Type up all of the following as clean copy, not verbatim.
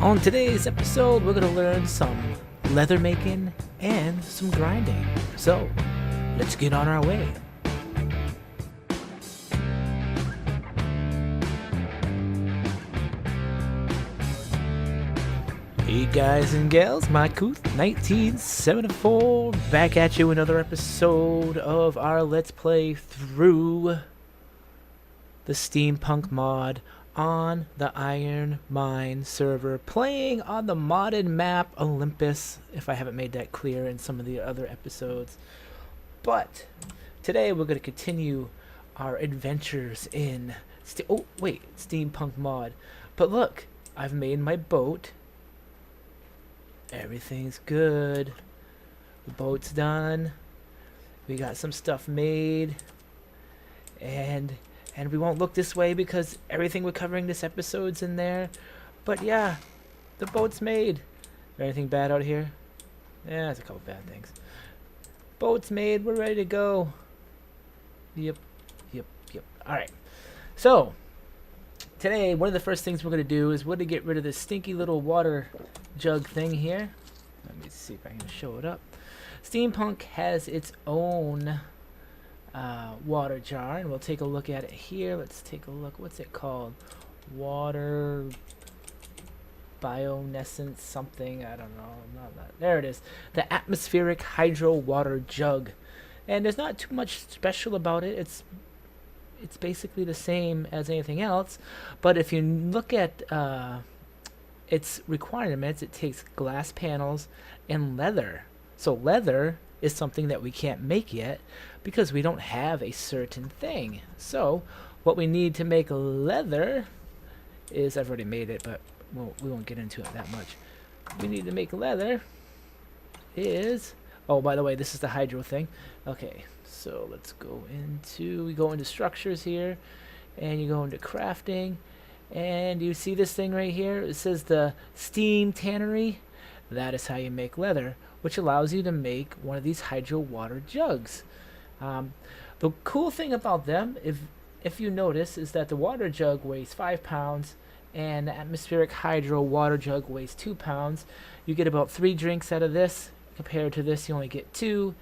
On today's episode, we're going to learn some leather making and some grinding. So, let's get on our way. Hey guys and gals, my Couth 1974 back at you another episode of our Let's Play through the steampunk mod on the IronMine server, playing on the modded map Olympus, if I haven't made that clear in some of the other episodes. Today we're going to continue our adventures in steampunk mod. But look, I've made my boat. Everything's good. The boat's done. We got some stuff made. And we won't look this way because everything we're covering this episode's in there. But yeah, the boat's made. Anything bad out here? Yeah, there's a couple bad things. Boat's made. We're ready to go. Yep. Alright. So, today, one of the first things we're going to do is we're going to get rid of this stinky little water jug thing here. Let me see if I can show it up. Steampunk has its own water jar, and we'll take a look at it here. Let's take a look. What's it called? Water bionescence something. I don't know. There it is. The atmospheric hydro water jug. And there's not too much special about it. It's basically the same as anything else. But if you look at its requirements, it takes glass panels and leather. So leather is something that we can't make yet because we don't have a certain thing. So what we need to make leather is, I've already made it, but we won't get into it that much. We need to make leather is, oh, by the way, this is the hydro thing. Okay, so let's go into structures here, and you go into crafting, and you see this thing right here? It says the steam tannery. That is how you make leather, which allows you to make one of these hydro water jugs. The cool thing about them, if you notice, is that the water jug weighs 5 pounds and the atmospheric hydro water jug weighs 2 pounds. You get about 3 drinks out of this. Compared to this, you only get 2.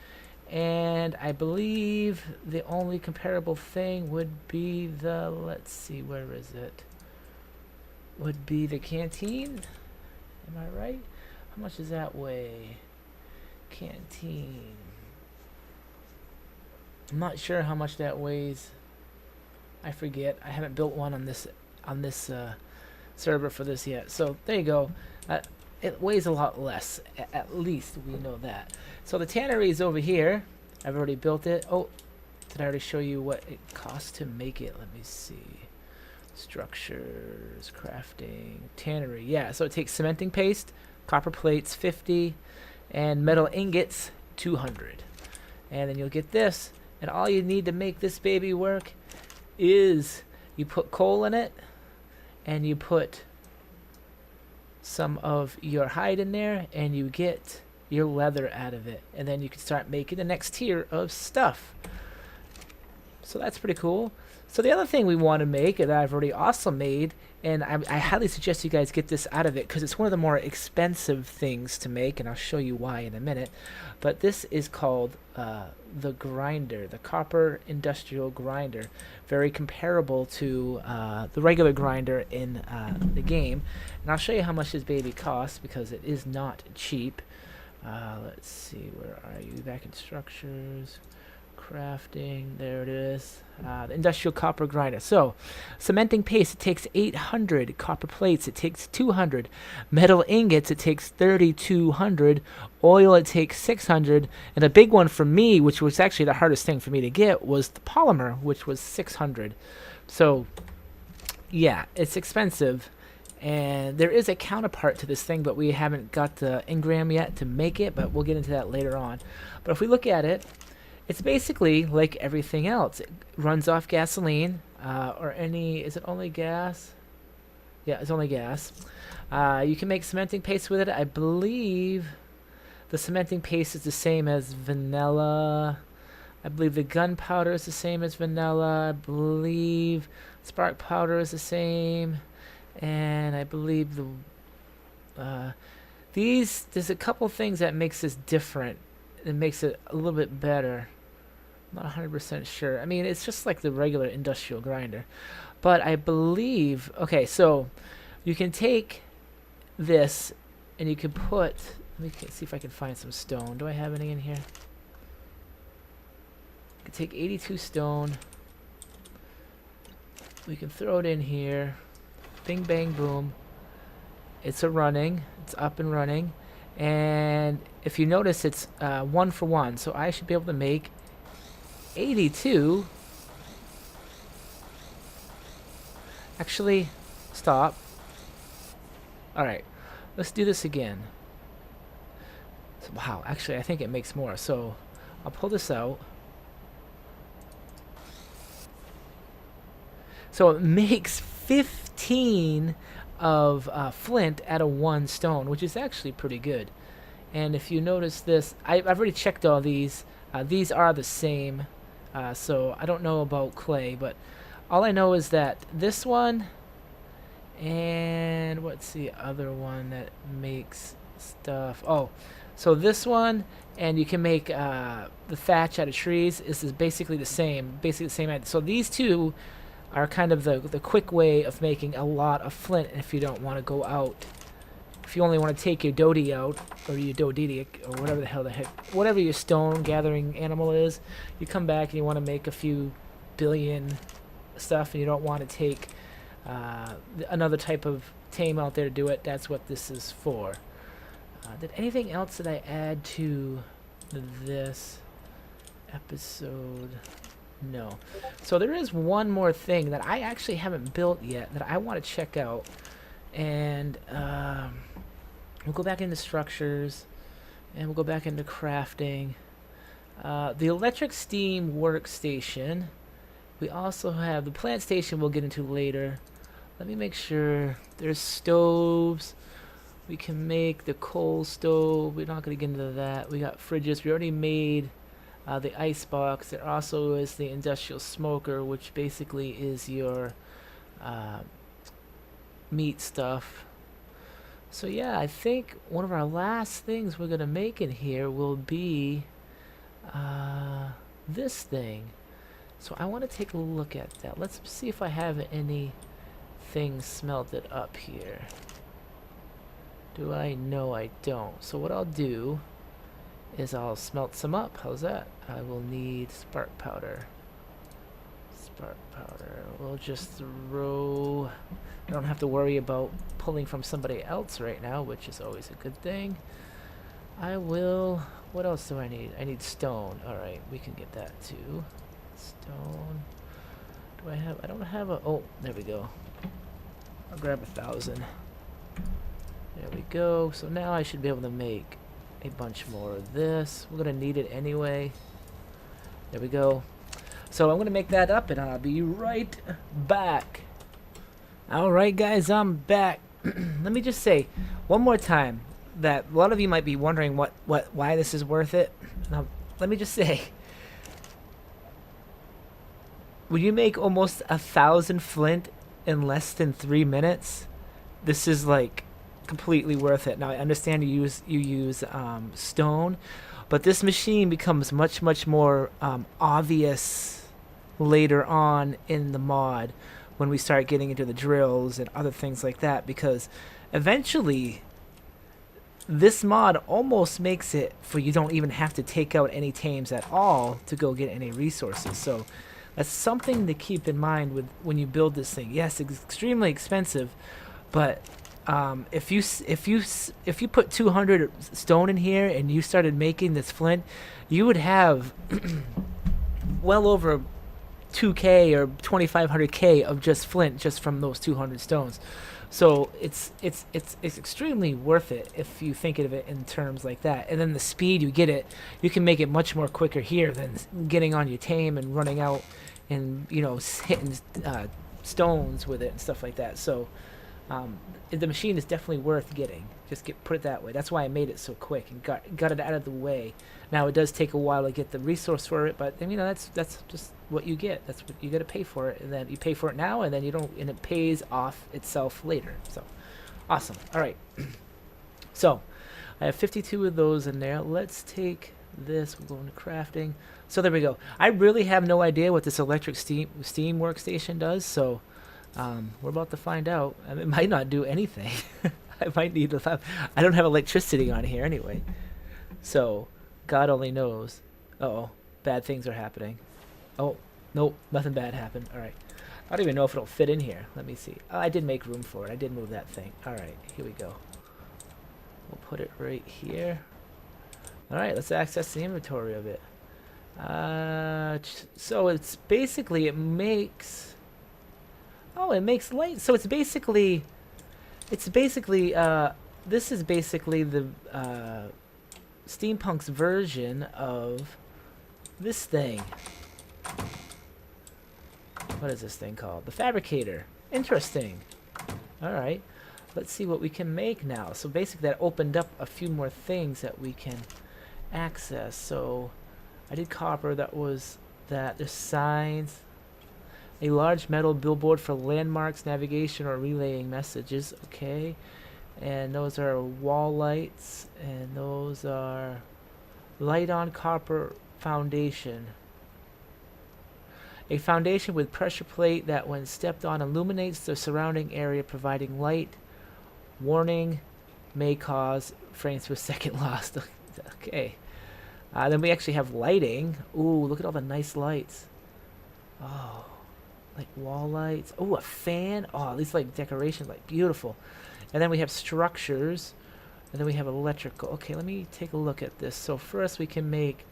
And I believe the only comparable thing would be the, let's see, where is it? Would be the canteen. Am I right? How much does that weigh? Canteen. I'm not sure how much that weighs. I forget. I haven't built one on this server for this yet. So there you go. It weighs a lot less. At least we know that. So the tannery is over here. I've already built it. Oh, did I already show you what it costs to make it? Let me see. Structures, crafting, tannery. Yeah, so it takes cementing paste, copper plates 50, and metal ingots 200. And then you'll get this. And all you need to make this baby work is you put coal in it, and you put some of your hide in there, and you get your leather out of it, and then you can start making the next tier of stuff. So that's pretty cool. So the other thing we want to make that I've already also made, and I highly suggest you guys get this out of it because it's one of the more expensive things to make, and I'll show you why in a minute. But this is called the grinder, the copper industrial grinder, very comparable to the regular grinder in the game. And I'll show you how much this baby costs because it is not cheap. Let's see, where are you? Back in structures, crafting, there it is. The industrial copper grinder. So cementing paste, it takes 800. Copper plates, it takes 200. Metal ingots, it takes 3200. Oil, it takes 600. And the big one for me, which was actually the hardest thing for me to get, was the polymer, which was 600. So yeah, it's expensive. And there is a counterpart to this thing, but we haven't got the engram yet to make it, but we'll get into that later on. But if we look at it, it's basically like everything else. It runs off gasoline, or is it only gas? Yeah, it's only gas. You can make cementing paste with it. I believe the cementing paste is the same as vanilla. I believe the gunpowder is the same as vanilla. I believe spark powder is the same. And I believe the There's a couple things that makes this different. It makes it a little bit better. I'm not 100% sure. I mean, it's just like the regular industrial grinder. But I believe, okay, so you can take this and you can put, let me see if I can find some stone. Do I have any in here? I can take 82 stone. We can throw it in here. Bing, bang, boom. It's running. It's up and running. And if you notice, it's 1 for 1. So I should be able to make 82. Actually, stop. Alright, let's do this again. So, wow, actually, I think it makes more. So I'll pull this out. So it makes 15 of flint out of 1 stone, which is actually pretty good. And if you notice this, I've already checked all these. These are the same, so I don't know about clay, but all I know is that this one and what's the other one that makes stuff? Oh, so this one, and you can make the thatch out of trees. This is basically the same, idea. So these two are kind of the quick way of making a lot of flint if you don't want to go out. If you only want to take your dodie out, or your dodidi, or whatever the heck, whatever your stone gathering animal is, you come back and you want to make a few billion stuff and you don't want to take another type of tame out there to do it, that's what this is for. Did anything else that I add to this episode? No. So there is one more thing that I actually haven't built yet that I want to check out. And we'll go back into structures and we'll go back into crafting. The electric steam workstation. We also have the plant station we'll get into later. Let me make sure. There's stoves. We can make the coal stove. We're not going to get into that. We got fridges. We already made the ice box. There also is the industrial smoker, which basically is your meat stuff. So yeah, I think one of our last things we're going to make in here will be this thing. So I want to take a look at that. Let's see if I have anything smelted up here. Do I? No, I don't. So what I'll do is I'll smelt some up. How's that? I will need spark powder. Spark powder. We'll just throw... I don't have to worry about pulling from somebody else right now, which is always a good thing. I will... What else do I need? I need stone. Alright, we can get that too. Stone. Do I have... I don't have a... Oh, there we go. I'll grab 1,000. There we go. So now I should be able to make a bunch more of this. We're going to need it anyway. There we go. So I'm going to make that up and I'll be right back. Alright guys, I'm back. Let me just say one more time that a lot of you might be wondering why this is worth it. Now, let me just say, when you make almost 1,000 flint in less than 3 minutes, this is like completely worth it. Now I understand you use stone, but this machine becomes much more obvious later on in the mod when we start getting into the drills and other things like that, because eventually this mod almost makes it for you don't even have to take out any tames at all to go get any resources. So that's something to keep in mind with when you build this thing. Yes, it's extremely expensive, but if you put 200 stone in here and you started making this flint, you would have well over 2k or 2,500k of just flint just from those 200 stones. So it's extremely worth it if you think of it in terms like that. And then the speed you get it, you can make it much more quicker here than getting on your tame and running out and hitting stones with it and stuff like that. So the machine is definitely worth getting. Just put it that way. That's why I made it so quick and got it out of the way. Now it does take a while to get the resource for it, but that's just what you get. That's what you got to pay for it, and then you pay for it now, and then you don't, and it pays off itself later. So awesome. All right. So I have 52 of those in there. Let's take this. We'll go into crafting. So there we go. I really have no idea what this electric steam workstation does. So we're about to find out. I mean, it might not do anything. I might need to. I don't have electricity on here anyway. So God only knows. Uh-oh. Bad things are happening. Oh, nope. Nothing bad happened. All right. I don't even know if it'll fit in here. Let me see. Oh, I did make room for it. I did move that thing. All right. Here we go. We'll put it right here. All right. Let's access the inventory of it. So it's basically, it makes... Oh, it makes light. So it's basically... this is basically the Steampunk's version of this thing. What is this thing called? The Fabricator. Interesting. Alright. Let's see what we can make now. So basically that opened up a few more things that we can access. So I did copper. That was that. There's signs. A large metal billboard for landmarks, navigation, or relaying messages. Okay. And those are wall lights. And those are light on copper foundation. A foundation with pressure plate that when stepped on illuminates the surrounding area, providing light. Warning may cause frames per second lost. Okay. Then we actually have lighting. Ooh, look at all the nice lights. Oh, like wall lights. Oh, a fan. Oh, these like decorations, like beautiful. And then we have structures. And then we have electrical. Okay, let me take a look at this. So first we can make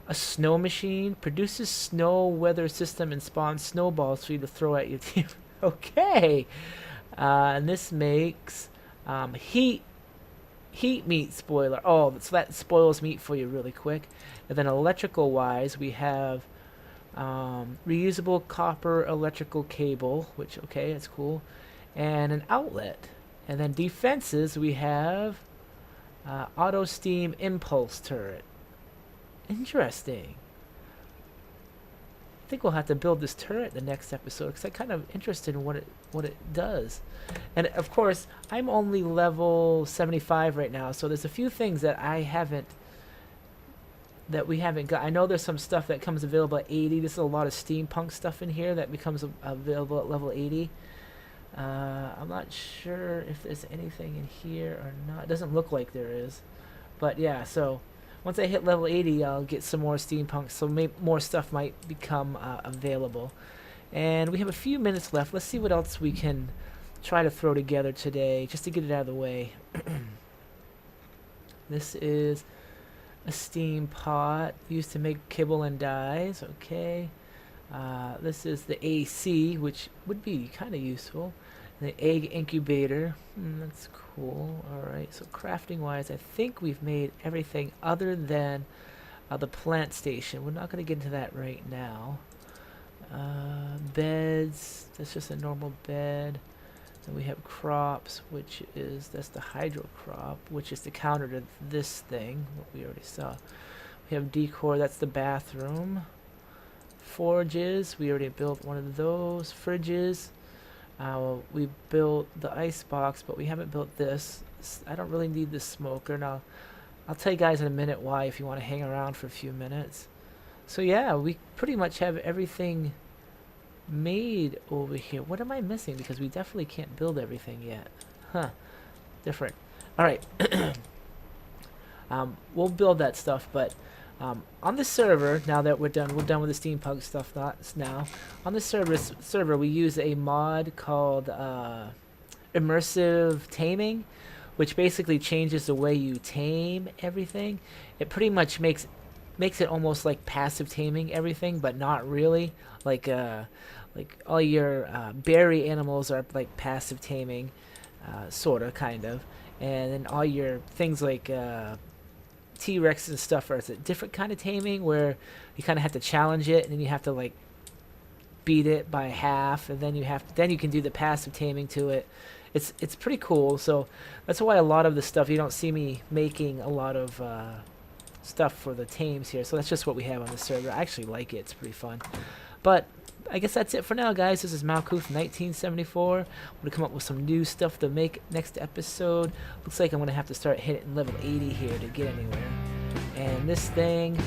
a snow machine. Produces snow weather system and spawns snowballs for you to throw at your team. Okay. And this makes heat meat spoiler. Oh, so that spoils meat for you really quick. And then electrical wise, we have reusable copper electrical cable, which, okay, that's cool. And an outlet. And then defenses, we have auto steam impulse turret. Interesting. I think we'll have to build this turret the next episode because I'm kind of interested in what it does. And of course, I'm only level 75 right now, so there's a few things that we haven't got. I know there's some stuff that comes available at 80. There's a lot of steampunk stuff in here that becomes available at level 80. I'm not sure if there's anything in here or not. It doesn't look like there is. But yeah, so once I hit level 80, I'll get some more steampunk, so more stuff might become available. And we have a few minutes left. Let's see what else we can try to throw together today, just to get it out of the way. This is a steam pot used to make kibble and dyes. Okay. This is the AC, which would be kind of useful. And the egg incubator. That's cool. Alright, so crafting wise, I think we've made everything other than the plant station. We're not going to get into that right now. Beds, that's just a normal bed. Then we have crops, that's the hydro crop, which is the counter to this thing, what we already saw. We have decor, that's the bathroom. Forges, we already built one of those. Fridges, we built the ice box, but we haven't built this. I don't really need this smoker. Now, I'll tell you guys in a minute why if you want to hang around for a few minutes. So yeah, we pretty much have everything made over here. What am I missing? Because we definitely can't build everything yet. Huh. Different. Alright. We'll build that stuff, but on the server, now that we're done with the steampunk stuff now. On the server, we use a mod called immersive taming, which basically changes the way you tame everything. It pretty much makes it almost like passive taming everything, but not really. Like all your berry animals are like passive taming, sorta, kind of, and then all your things like T-Rex and stuff are a different kind of taming where you kind of have to challenge it and then you have to like beat it by half, and then you can do the passive taming to it. It's pretty cool. So that's why a lot of the stuff you don't see me making a lot of stuff for the tames here. So that's just what we have on the server. I actually like it. It's pretty fun. But I guess that's it for now, guys. This is Malkuth 1974. I'm gonna come up with some new stuff to make next episode. Looks like I'm gonna have to start hitting level 80 here to get anywhere. And this thing,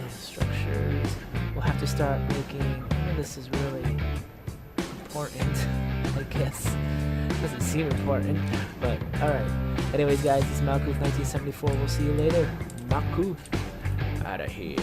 structures, we'll have to start making. This is really important, I guess. Doesn't seem important, but alright. Anyways, guys, this is Malkuth 1974. We'll see you later. Malkuth, out of here.